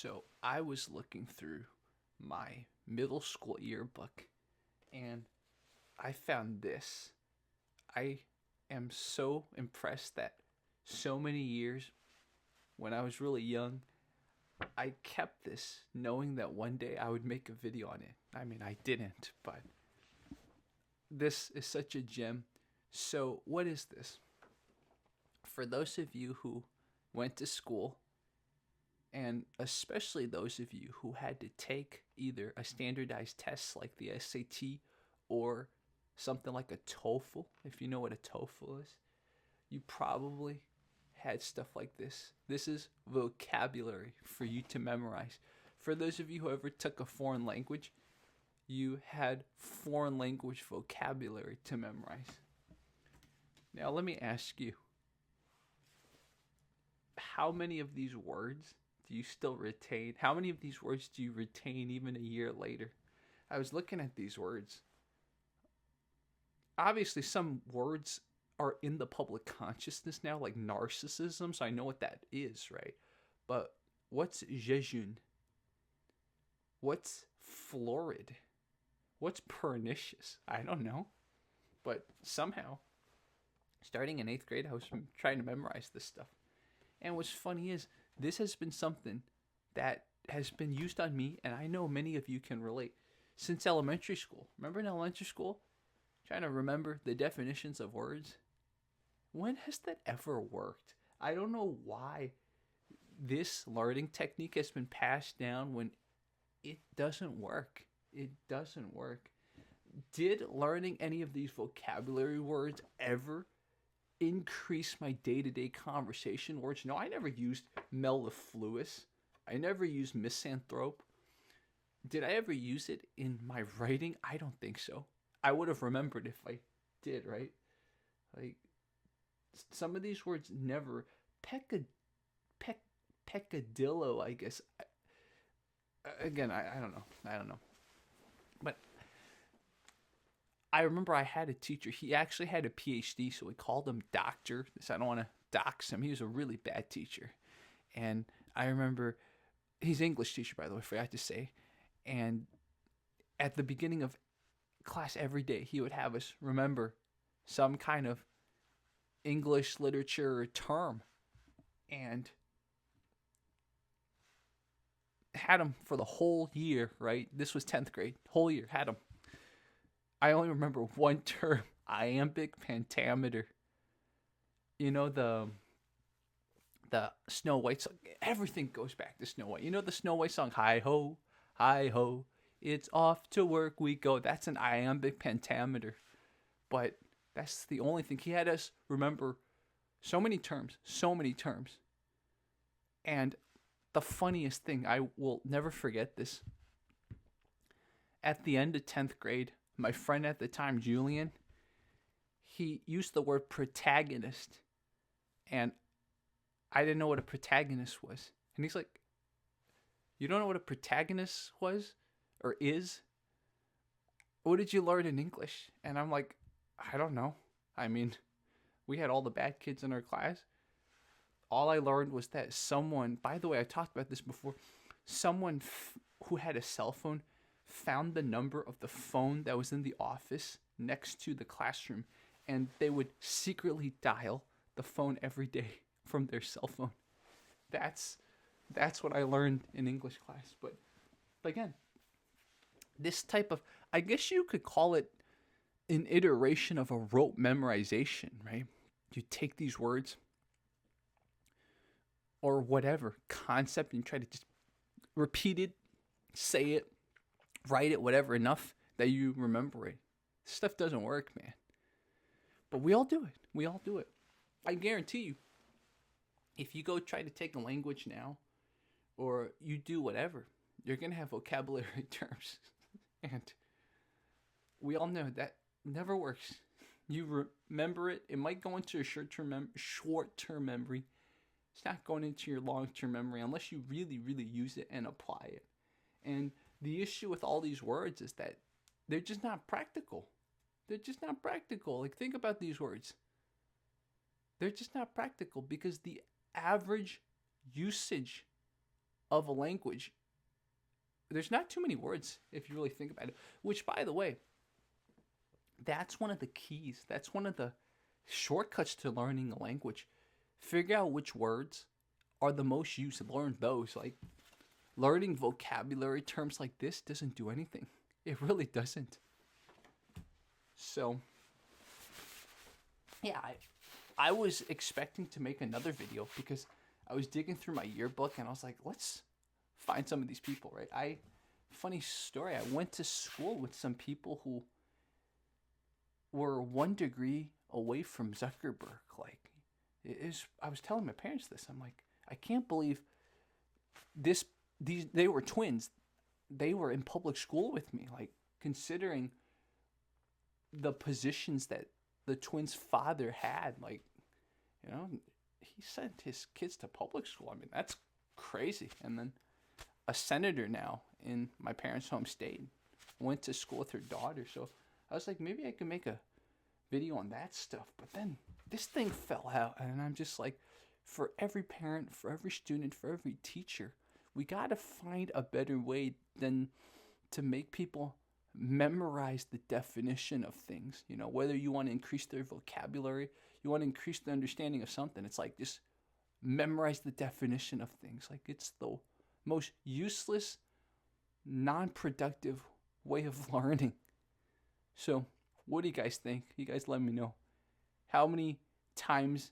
So I was looking through my middle school yearbook and I found this. I am so impressed that so many years when I was really young, I kept this knowing that one day I would make a video on it. I mean, I didn't, but this is such a gem. So, what is this? For those of you who went to school, and especially those of you who had to take either a standardized test like the SAT or something like a TOEFL, if you know what a TOEFL is, you probably had stuff like this. This is vocabulary for you to memorize. For those of you who ever took a foreign language, you had foreign language vocabulary to memorize. Now, let me ask you, how many of these words do you still retain? How many of these words do you retain even a year later? I was looking at these words. Obviously, some words are in the public consciousness now, like narcissism, so I know what that is, right? But what's jejune? What's florid? What's pernicious? I don't know. But somehow, starting in 8th grade, I was trying to memorize this stuff. And what's funny is, this has been something that has been used on me, and I know many of you can relate, since elementary school. Remember in elementary school? Trying to remember the definitions of words? When has that ever worked? I don't know why this learning technique has been passed down when it doesn't work. It doesn't work. Did learning any of these vocabulary words ever increase my day-to-day conversation words? No, I never used mellifluous. I never used misanthrope. Did I ever use it in my writing? I don't think so. I would have remembered if I did, right? Like, some of these words never. Peccadillo, I guess. Again, I don't know. I don't know. But I remember I had a teacher. He actually had a PhD, so we called him Doctor. So I don't want to dox him. He was a really bad teacher. And I remember, he's an English teacher, by the way, I forgot to say. And at the beginning of class every day, he would have us remember some kind of English literature term. And had him for the whole year, right? This was 10th grade. Whole year, had him. I only remember one term, iambic pentameter. You know the Snow White song. Everything goes back to Snow White. You know the Snow White song, hi ho, it's off to work we go. That's an iambic pentameter. But that's the only thing. He had us remember so many terms. And the funniest thing, I will never forget this. At the end of 10th grade, my friend at the time, Julian, he used the word protagonist. And I didn't know what a protagonist was. And he's like, you don't know what a protagonist was or is? What did you learn in English? And I'm like, I don't know. I mean, we had all the bad kids in our class. All I learned was that someone, by the way, I talked about this before, someone who had a cell phone found the number of the phone that was in the office next to the classroom, and they would secretly dial the phone every day from their cell phone. That's what I learned in English class. But again, this type of, I guess you could call it an iteration of a rote memorization, right? You take these words or whatever concept and try to just repeat it, say it, write it, whatever, enough that you remember it. This stuff doesn't work, man. But we all do it. We all do it. I guarantee you, if you go try to take a language now, or you do whatever, you're going to have vocabulary terms. And we all know that never works. You remember it. It might go into your short-term memory. It's not going into your long-term memory unless you really, really use it and apply it. And the issue with all these words is that they're just not practical. They're just not practical. Like, think about these words. They're just not practical because the average usage of a language, there's not too many words if you really think about it. Which, by the way, that's one of the keys. That's one of the shortcuts to learning a language. Figure out which words are the most used and learn those. Like, learning vocabulary terms like this doesn't do anything. It really doesn't. So, yeah, I was expecting to make another video because I was digging through my yearbook and I was like, let's find some of these people, right? Funny story, I went to school with some people who were 1 degree away from Zuckerberg. Like, I was telling my parents this. I'm like, I can't believe they were twins. They were in public school with me. Like, considering the positions that the twins' father had, like, he sent his kids to public school. I mean, that's crazy. And then a senator now in my parents' home state went to school with her daughter. So I was like, maybe I could make a video on that stuff. But then this thing fell out, and I'm just like, for every parent, for every student, for every teacher, we got to find a better way than to make people memorize the definition of things. Whether you want to increase their vocabulary, you want to increase the understanding of something, it's like, just memorize the definition of things. Like, it's the most useless, non-productive way of learning. So, what do you guys think? You guys let me know. How many times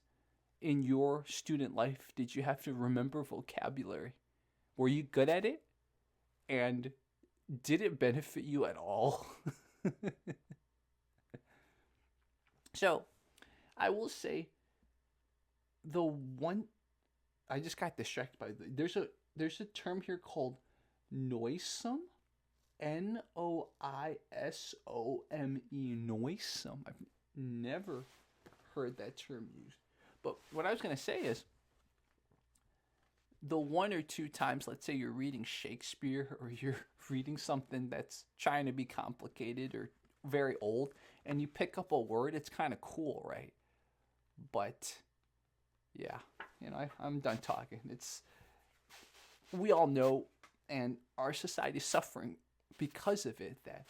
in your student life did you have to remember vocabulary? Were you good at it? And did it benefit you at all? So, I will say, I just got distracted by there's a term here called noisome, Noisome, noisome. I've never heard that term used. But what I was going to say is, the 1 or 2 times, let's say you're reading Shakespeare or you're reading something that's trying to be complicated or very old, and you pick up a word, it's kind of cool, right? But yeah, I'm done talking. We all know, and our society is suffering because of it, that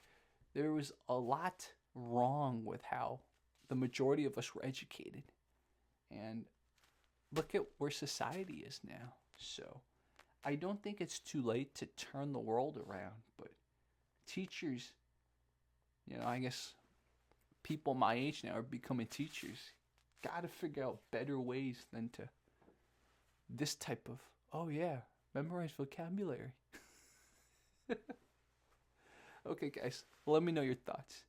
there was a lot wrong with how the majority of us were educated. And look at where society is now. So I don't think it's too late to turn the world around, but teachers, I guess people my age now are becoming teachers. Got to figure out better ways than to this type of, oh yeah, memorize vocabulary. Okay, guys, let me know your thoughts.